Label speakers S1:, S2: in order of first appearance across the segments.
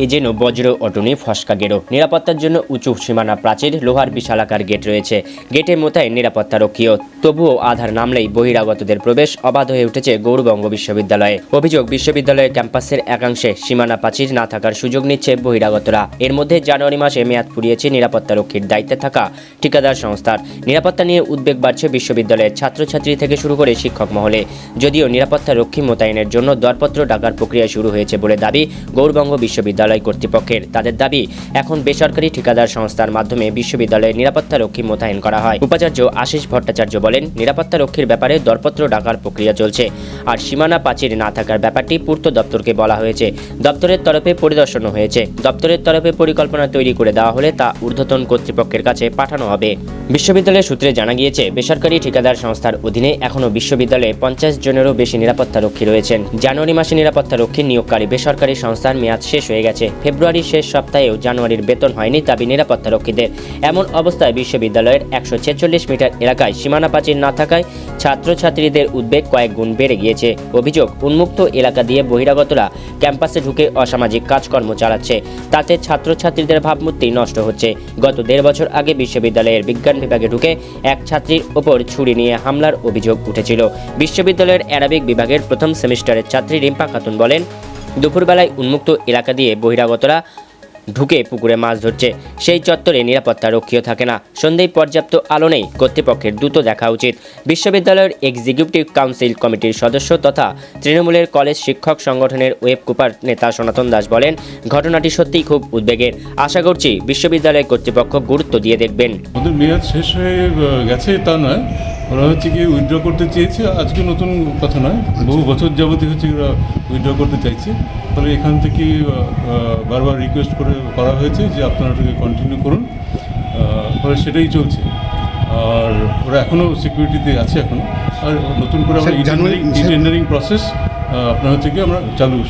S1: এ যেন বজ্র অটুনি ফসকা গেরো। নিরাপত্তার জন্য উঁচু সীমানা প্রাচীর, লোহার বিশালাকার গেট রয়েছে। গেটে মোতায়েন নিরাপত্তা রক্ষীও। তবুও আধার নামলেই বহিরাগতদের প্রবেশ অবাধ হয়ে উঠেছে গৌড়বঙ্গ বিশ্ববিদ্যালয়ে। অভিযোগ, বিশ্ববিদ্যালয়ের ক্যাম্পাসের একাংশে সীমানা প্রাচীর না থাকার সুযোগ নিচ্ছে বহিরাগতরা। এর মধ্যে জানুয়ারি মাসে মেয়াদ ফুরিয়েছে নিরাপত্তা রক্ষীর দায়িত্বে থাকা ঠিকাদার সংস্থার। নিরাপত্তা নিয়ে উদ্বেগ বাড়ছে বিশ্ববিদ্যালয়ের ছাত্রছাত্রী থেকে শুরু করে শিক্ষক মহলে। যদিও নিরাপত্তা রক্ষী মোতায়েনের জন্য দরপত্র ডাকার প্রক্রিয়া শুরু হয়েছে বলে দাবি গৌড়বঙ্গ বিশ্ববিদ্যালয় কর্তৃপক্ষের। তাদের দাবি, এখন বেসরকারি ঠিকাদার সংস্থার মাধ্যমে বিশ্ববিদ্যালয়ে নিরাপত্তা রক্ষী মোতায়েন করা হয়। উপাচার্য আশিস ভট্টাচার্য বলেন, নিরাপত্তা রক্ষীর ব্যাপারে দরপত্র ডাকার প্রক্রিয়া চলছে। আর সীমানা প্রাচীর না থাকার ব্যাপারটি পূর্ত দপ্তরকে বলা হয়েছে। দপ্তরের তরফে পরিদর্শনও হয়েছে। দপ্তরের তরফে পরিকল্পনা তৈরি করে দেওয়া হলে তা ঊর্ধ্বতন কর্তৃপক্ষের কাছে পাঠানো হবে। বিশ্ববিদ্যালয়ের সূত্রে জানা গিয়েছে, বেসরকারি ঠিকাদার সংস্থার অধীনে এখনও বিশ্ববিদ্যালয়ে 50 জনেরও বেশি নিরাপত্তা রক্ষী রয়েছেন। জানুয়ারি মাসে নিরাপত্তা রক্ষী নিয়োগকারী বেসরকারি সংস্থার মেয়াদ শেষ হয়ে গেছে। ফেব্রুয়ারির শেষ সপ্তাহেও জানুয়ারির বেতন হয়নি দাবি নিরাপত্তা রক্ষীদের। এমন অবস্থায় বিশ্ববিদ্যালয়ের 146 মিটার এলাকায় সীমানা প্রাচীর না থাকায় ছাত্রছাত্রীদের উদ্বেগ কয়েক গুণ বেড়ে গিয়েছে। অভিযোগ, উন্মুক্ত এলাকা দিয়ে বহিরাগতরা ক্যাম্পাসে ঢুকে অসামাজিক কাজকর্ম চালাচ্ছে। তাতে ছাত্রছাত্রীদের ভাবমূর্তি নষ্ট হচ্ছে। গত 1.5 বছর আগে বিশ্ববিদ্যালয়ের বিজ্ঞান বিভাগে ঢুকে এক ছাত্রীর ওপর ছুরি নিয়ে হামলার অভিযোগ উঠেছিল। বিশ্ববিদ্যালয়ের অ্যারাবিক বিভাগের প্রথম সেমিস্টারের ছাত্রী রিম্পা খাতুন বলেন, দুপুরবেলায় উন্মুক্ত এলাকা দিয়ে বহিরাগতরা ঢুকে পুকুরে মাছ ধরছে। সেই চত্বরে নিরাপত্তা রক্ষীও থাকে না। সন্ধ্যায় পর্যাপ্ত আলো নেই। কর্তৃপক্ষের দ্রুত দেখা উচিত। বিশ্ববিদ্যালয়ের এক্সিকিউটিভ কাউন্সিল কমিটির সদস্য তথা তৃণমূলের কলেজ শিক্ষক সংগঠনের ওয়েব কুপার নেতা সনাতন দাস বলেন, ঘটনাটি সত্যিই খুব উদ্বেগের। আশা করছি বিশ্ববিদ্যালয় কর্তৃপক্ষ গুরুত্ব দিয়ে দেখবেন।
S2: ওদের মেয়াদ শেষ হয়ে গেছে তা নয়, ওরা হচ্ছে কি উইথড্র করতে চেয়েছে। আজকে নতুন কথা নয়, বহু বছর যাবতীয় হচ্ছে ওরা উইথড্র করতে চাইছে। ফলে এখান থেকে বারবার রিকোয়েস্ট করা হয়েছে যে আপনারা ওটাকে কন্টিনিউ করুন। ফলে সেটাই চলছে। আর ওরা এখনও সিকিউরিটিতে আছে এখনও। আর নতুন করে আমরা টেন্ডারিং প্রসেস আপনার হচ্ছে কি আমরা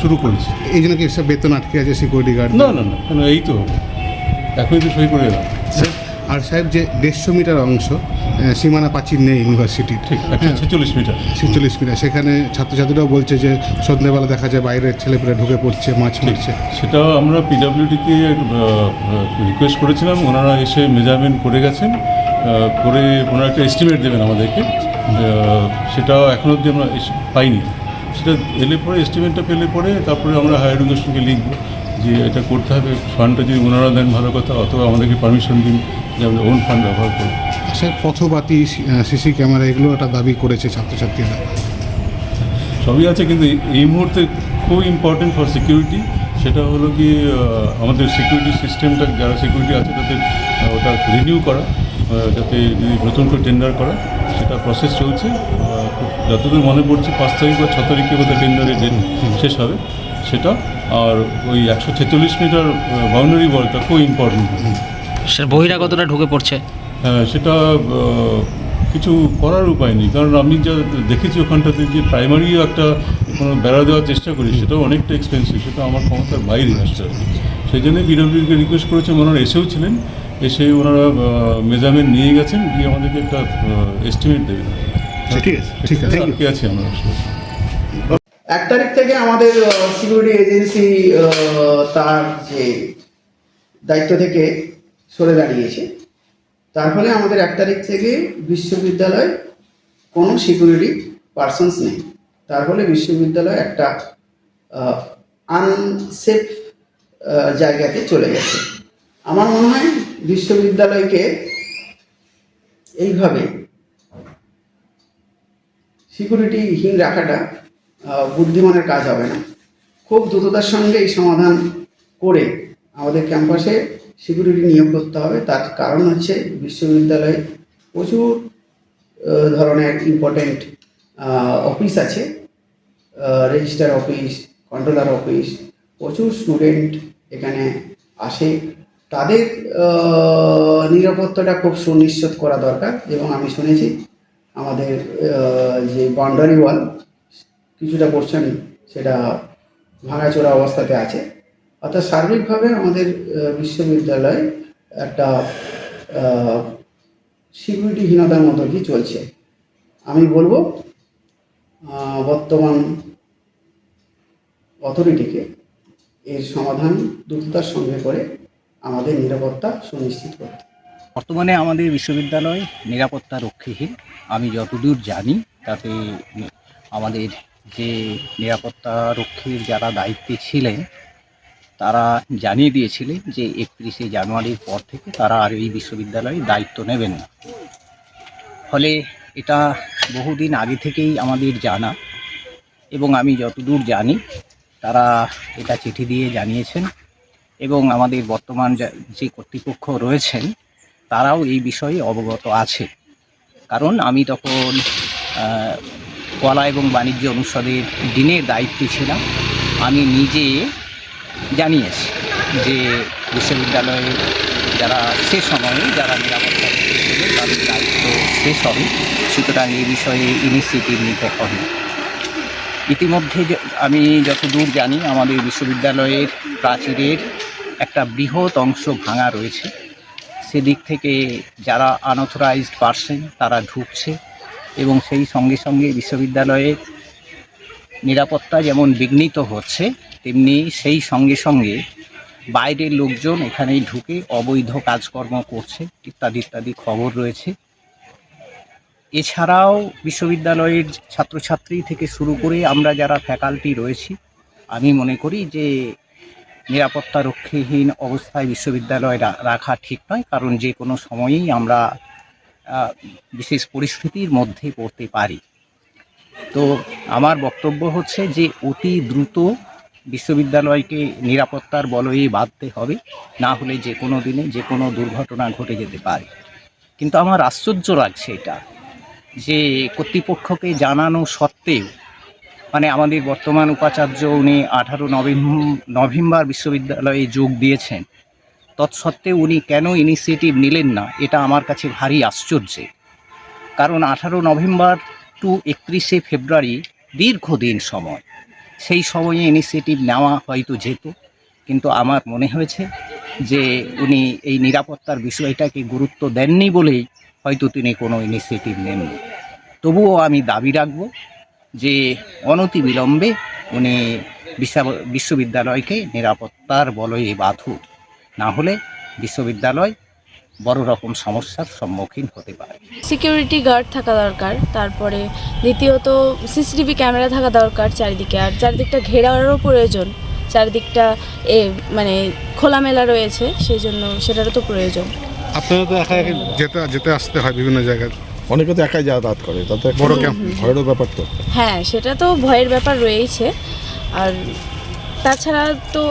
S2: শুরু করেছি।
S3: এই জন্য কি সব বেতন আটকে আছে সিকিউরিটি গার্ড?
S2: না, কেন, এই তো এখনই তো সই করে এলাম।
S3: আর সাহেব, যে 150 মিটার অংশ সীমানা প্রাচীর নেই ইউনিভার্সিটির,
S2: ঠিক 146 মিটার,
S3: 46 মিটার, সেখানে ছাত্রছাত্রীরাও বলছে যে সন্ধ্যেবেলা দেখা যায় বাইরের ছেলেপেলে ঢুকে পড়ছে, মাছ মারছে।
S2: সেটাও আমরা পিডব্লিউডিকে রিকোয়েস্ট করেছিলাম। ওনারা এসে মেজারমেন্ট করে গেছেন, করে ওনারা একটা এস্টিমেট দেবেন আমাদেরকে। সেটাও এখনও অবধি আমরা পাইনি। সেটা এলে পরে, এস্টিমেটটা পেলে পরে তারপরে আমরা হায়ার এডুকেশনকে লিখব যে এটা করতে হবে। ফান্ডটা যদি ওনারা দেন ভালো কথা, অথবা আমাদেরকে পারমিশন দিন যে আমরা ওন ফান্ড ব্যবহার করব।
S3: স্যার, পথবাতি, সিসি ক্যামেরা, এগুলো একটা দাবি করেছে ছাত্রছাত্রীরা।
S2: সবই আছে, কিন্তু এই মুহূর্তে খুব ইম্পর্টেন্ট ফর সিকিউরিটি সেটা হলো কি আমাদের সিকিউরিটি সিস্টেমটা, যারা সিকিউরিটি আছে তাদের ওটা রিনিউ করা, যাতে যদি নতুন করে টেন্ডার করা, সেটা প্রসেস চলছে। যতদূর মনে পড়ছে 5 তারিখ বা 6 তারিখে বোধহয় টেন্ডারের ডেট শেষ হবে সেটা। আর ওই 146 মিটার বাউন্ডারি ওয়ালটা খুব ইম্পর্টেন্ট।
S4: স্যার, বহিরাগতরা ঢুকে পড়ছে,
S2: সেটা কিছু করার উপায় নেই। কারণ আমি যা দেখেছি ওখানটাতে, যে প্রাইমারিও একটা কোনো বেড়া দেওয়ার চেষ্টা করি, সেটাও অনেকটা এক্সপেন্সিভ, সেটা আমার ক্ষমতার বাইরে আসছে। সেই জন্যই পিডব্লিউডিকে রিকোয়েস্ট করেছেন। ওনারা এসেও ছিলেন, এসে ওনারা মেজারমেন্ট নিয়ে গেছেন, গিয়ে আমাদেরকে একটা এস্টিমেট দেবেন। ঠিক আছে আমরা
S5: 1 তারিখ থেকে আমাদের সিকিউরিটি এজেন্সি তার যে দায়িত্ব থেকে সরে দাঁড়িয়েছে। তার ফলে আমাদের 1 তারিখ থেকে বিশ্ববিদ্যালয় কোনো সিকিউরিটি পারসনস নেই। তার ফলে বিশ্ববিদ্যালয় একটা আনসেফ জায়গাতে চলে গেছে। আমার মনে হয় বিশ্ববিদ্যালয়কে এইভাবে সিকিউরিটিহীন রাখাটা বুদ্ধিমানের কাজ হবে না। খুব দ্রুততার সঙ্গে এই সমাধান করে আমাদের ক্যাম্পাসে সিকিউরিটি নিয়োগ করতে হবে। তার কারণ হচ্ছে বিশ্ববিদ্যালয়ে প্রচুর ধরনের ইম্পর্টেন্ট অফিস আছে, রেজিস্ট্রার অফিস, কন্ট্রোলার অফিস, প্রচুর স্টুডেন্ট এখানে আসে। তাদের নিরাপত্তাটা খুব সুনিশ্চিত করা দরকার। এবং আমি শুনেছি আমাদের যে বাউন্ডারি ওয়াল কিছুটা পোর্শন সেটা ভাঙাচোরা অবস্থাতে আছে। অর্থাৎ সার্বিকভাবে আমাদের বিশ্ববিদ্যালয় একটা সিকিউরিটিহীনতার মতো কি চলছে। আমি বলবো বর্তমান অথরিটিকে এর সমাধান দ্রুততার সঙ্গে করে আমাদের নিরাপত্তা সুনিশ্চিত করতে।
S6: বর্তমানে আমাদের বিশ্ববিদ্যালয় নিরাপত্তা রক্ষীহীন। আমি যতদূর জানি তাতে আমাদের যে নিরাপত্তা রক্ষীর যারা দায়িত্বে ছিলেন তারা জানিয়ে দিয়েছিলেন যে 31শে জানুয়ারির পর থেকে তারা আর এই বিশ্ববিদ্যালয়ে দায়িত্ব নেবেন না। ফলে এটা বহুদিন আগে থেকেই আমাদের জানা, এবং আমি যতদূর জানি তারা এটা চিঠি দিয়ে জানিয়েছেন, এবং আমাদের বর্তমান যে কর্তৃপক্ষ রয়েছেন তারাও এই বিষয়ে অবগত আছে। কারণ আমি তখন কলা এবং বাণিজ্য অনুষদের ডিনের দায়িত্বে ছিলাম। আমি নিজে জানিয়েছি যে বিশ্ববিদ্যালয়ে যারা সে সময়ে যারা নিরাপত্তা ছিল তাদের দায়িত্ব শেষ হবে, সুতরাং এই বিষয়ে ইনিশিয়েটিভ নিতে হবে। ইতিমধ্যে আমি যতদূর জানি আমাদের বিশ্ববিদ্যালয়ের প্রাচীরের একটা বৃহৎ অংশ ভাঙা রয়েছে। সেদিক থেকে যারা আনঅথরাইজড পারসন তারা ঢুকছে, এবং সেই সঙ্গে সঙ্গে বিশ্ববিদ্যালয়ের নিরাপত্তা যেমন বিঘ্নিত হচ্ছে তেমনি সেই সঙ্গে সঙ্গে বাইরের লোকজন এখানেই ঢুকে অবৈধ কাজকর্ম করছে ইত্যাদি ইত্যাদি খবর রয়েছে। এছাড়াও বিশ্ববিদ্যালয়ের ছাত্রছাত্রী থেকে শুরু করে আমরা যারা ফ্যাকাল্টি রয়েছি, আমি মনে করি যে নিরাপত্তা রক্ষীহীন অবস্থায় বিশ্ববিদ্যালয় রাখা ঠিক নয়, কারণ যে কোনো সময়েই আমরা বিশেষ পরিস্থিতির মধ্যে পড়তে পারি। তো আমার বক্তব্য হচ্ছে যে অতি দ্রুত বিশ্ববিদ্যালয়কে নিরাপত্তার বলয়ে বাঁধতে হবে, না হলে যে কোনো দিনে যে কোনো দুর্ঘটনা ঘটে যেতে পারে। কিন্তু আমার আশ্চর্য লাগছে এটা যে কর্তৃপক্ষকে জানানো সত্ত্বেও, মানে আমাদের বর্তমান উপাচার্য উনি 18 নভেম্বর বিশ্ববিদ্যালয়ে যোগ দিয়েছেন, তৎসত্ত্বেও উনি কেন ইনিশিয়েটিভ নিলেন না এটা আমার কাছে ভারী আশ্চর্যের। কারণ 18 নভেম্বর টু 31শে ফেব্রুয়ারি দীর্ঘদিন সময়, সেই সময়ে ইনিশিয়েটিভ নেওয়া হয়তো যেত, কিন্তু আমার মনে হয়েছে যে উনি এই নিরাপত্তার বিষয়টাকে গুরুত্ব দেননি বলেই হয়তো তিনি কোনো ইনিশিয়েটিভ নেননি। তবুও আমি দাবি রাখব যে অনতিবিলম্বে উনি বিশ্ববিদ্যালয়কে নিরাপত্তার বলয়ে বাঁধুক, না হলে বিশ্ববিদ্যালয় বড় রকম সমস্যার সম্মুখীন হতে পারে।
S7: সিকিউরিটি গার্ড থাকা দরকার, তারপরে দ্বিতীয়ত সিসিটিভি ক্যামেরা থাকা দরকার চারিদিকে, আর চারিদিকটা ঘেরারও প্রয়োজন। চারিদিকটা মানে খোলামেলা রয়েছে, সেই জন্য সেটারও তো প্রয়োজন।
S3: আপনারা তো একা যেতে যেতে আসতে হয় বিভিন্ন জায়গায়,
S8: অনেকে তো একাই যাতায়াত করে, তাতে
S3: বড় ক্যাম্প
S8: ভয়েরও ব্যাপার তো।
S7: হ্যাঁ, সেটা তো ভয়ের ব্যাপার রয়েছে। আর তাছাড়া তো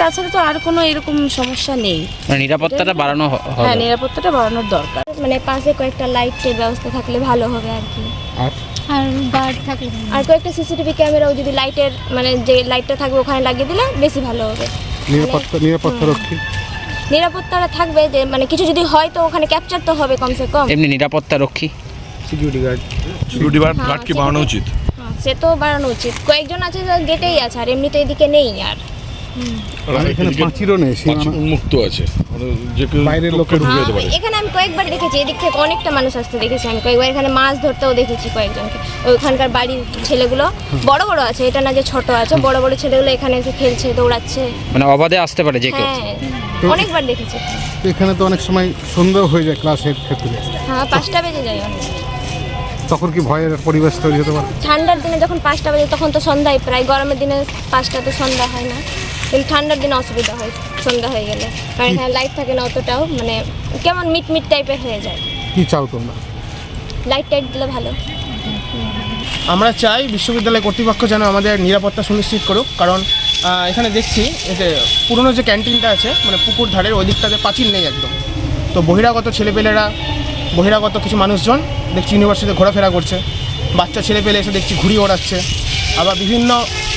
S7: তাছাড়া তো আর কোনো এরকম সমস্যা নেই।
S4: মানে নিরাপত্তাটা বাড়ানো
S7: হ্যাঁ, নিরাপত্তাটা বাড়ানোর দরকার।
S9: মানে পাশে কয়েকটা লাইটের ব্যবস্থা থাকলে ভালো হবে আর কি,
S3: আর
S9: গার্ড থাকলে, আর কয়েকটা সিসিটিভি ক্যামেরাও যদি লাইটের মানে যে লাইটটা থাকবে ওখানে লাগিয়ে দিলে বেশি ভালো হবে।
S3: নিরাপত্তা রক্ষী
S9: নিরাপত্তাটা থাকবে, যে মানে কিছু যদি হয় তো ওখানে ক্যাপচার তো হবে কমসে কম।
S4: এমনি নিরাপত্তা রক্ষী
S8: সিকিউরিটি গার্ড কি বাড়ানো উচিত?
S9: সে তো বাড়ানো উচিত। কয়েকজন আছে গেটেই আছে, আর এমনিতে এদিকে নেই। আর
S3: এখানে পাঁচিরও নেই,
S8: উন্মুক্ত আছে, যে কেউ
S3: বাইরের লোকের
S8: ঢুকে যেতে পারে।
S9: এখানে আমি কয়েকবার দেখেছি, এদিক থেকে অনেকটা মানুষ আসতে দেখেছি আমি কয়েকবার। এখানে মাছ ধরতেও দেখেছি কয়েকজনকে। ওইখানকার বাড়ির ছেলেগুলো বড় বড় আছে, এটা না যে ছোট আছে, বড় বড় ছেলেগুলো এখানে এসে খেলছে, দৌড়াচ্ছে।
S4: মানে অবাধে আসতে পারে যে কেউ।
S9: হ্যাঁ, অনেকবার দেখেছি।
S3: এখানে তো অনেক সময় সন্দেহ হয়ে যায় ক্লাসের ক্ষেত্রে,
S9: হ্যাঁ, 5টা বেজে যায় অনেক।
S3: তখন কি ভয়ের পরিবেশ তৈরি হতে পারে?
S9: ঠান্ডার দিনে যখন 5টা বাজে তখন তো সন্ধ্যায় প্রায়, গরমের দিনে 5টাতে সন্ধ্যা হয় না, কিন্তু ঠান্ডার দিনে অসুবিধা হয় সন্ধ্যা হয়ে গেলে, কারণ এখানে লাইট থাকে না অতটাও, মানে কেমন মিট টাইপের হয়ে যায়।
S3: কি চাও তোমরা?
S9: লাইট টাইট দিলে ভালো।
S10: আমরা চাই বিশ্ববিদ্যালয় কর্তৃপক্ষ যেন আমাদের নিরাপত্তা সুনিশ্চিত করুক, কারণ এখানে দেখছি যে পুরনো যে ক্যান্টিনটা আছে মানে পুকুর ধারের ওই দিকটাতে পাঁচিল নেই একদম। তো বহিরাগত ছেলেপেলেরা, বহিরাগত কিছু মানুষজন দেখছি ইউনিভার্সিটিতে ঘোরাফেরা করছে, বাচ্চা ছেলেপেলে এসে দেখছি ঘুড়ি ওড়াচ্ছে। আবার বিভিন্ন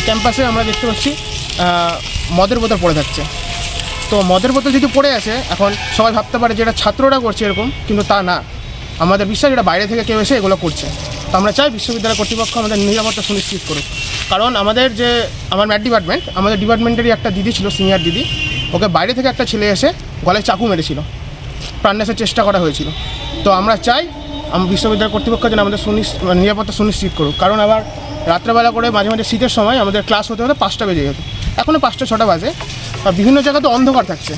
S10: ক্যাম্পাসে আমরা দেখতে পাচ্ছি মদের বোতল পড়ে থাকছে। তো মদের বোতল যদি পড়ে আছে, এখন সবাই ভাবতে পারে যে এটা ছাত্ররা করছে এরকম, কিন্তু তা না। আমাদের বিশ্বাস এটা বাইরে থেকে কেউ এসে এগুলো করছে। তো আমরা চাই বিশ্ববিদ্যালয় কর্তৃপক্ষ আমাদের নিরাপত্তা সুনিশ্চিত করুক, কারণ আমার ম্যাথ ডিপার্টমেন্ট, আমাদের ডিপার্টমেন্টেরই একটা দিদি ছিল, সিনিয়র দিদি, ওকে বাইরে থেকে একটা ছেলে এসে গলায় চাকু মেরেছিল, প্রাণনাশের চেষ্টা করা হয়েছিল। তো আমরা চাই বিশ্ববিদ্যালয় কর্তৃপক্ষ যেন আমাদের নিরাপত্তা সুনিশ্চিত করুক, কারণ আবার রাত্রেবেলা করে মাঝে মাঝে শীতের সময় আমাদের ক্লাস হতে 5টা বেজে যেত। এখনও 5টা 6টা বাজে, আর বিভিন্ন জায়গাতে অন্ধকার থাকছে।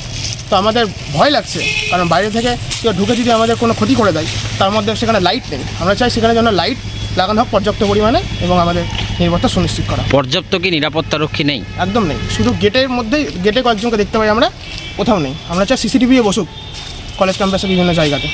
S10: তো আমাদের ভয় লাগছে, কারণ বাইরে থেকে কেউ ঢুকে যদি আমাদের কোনো ক্ষতি করে দেয়, তার মধ্যে সেখানে লাইট নেই। আমরা চাই সেখানে যেন লাইট লাগানো হোক পর্যাপ্ত পরিমাণে এবং আমাদের নিরাপত্তা সুনিশ্চিত করা।
S4: পর্যাপ্ত কি নিরাপত্তারক্ষী নেই?
S10: একদম নেই, শুধু গেটের মধ্যেই, গেটে কয়েকজনকে দেখতে পাই আমরা, কোথাও নেই। আমরা চাই সিসিটিভি বসুক কলেজ ক্যাম্পাসে বিভিন্ন জায়গাতে।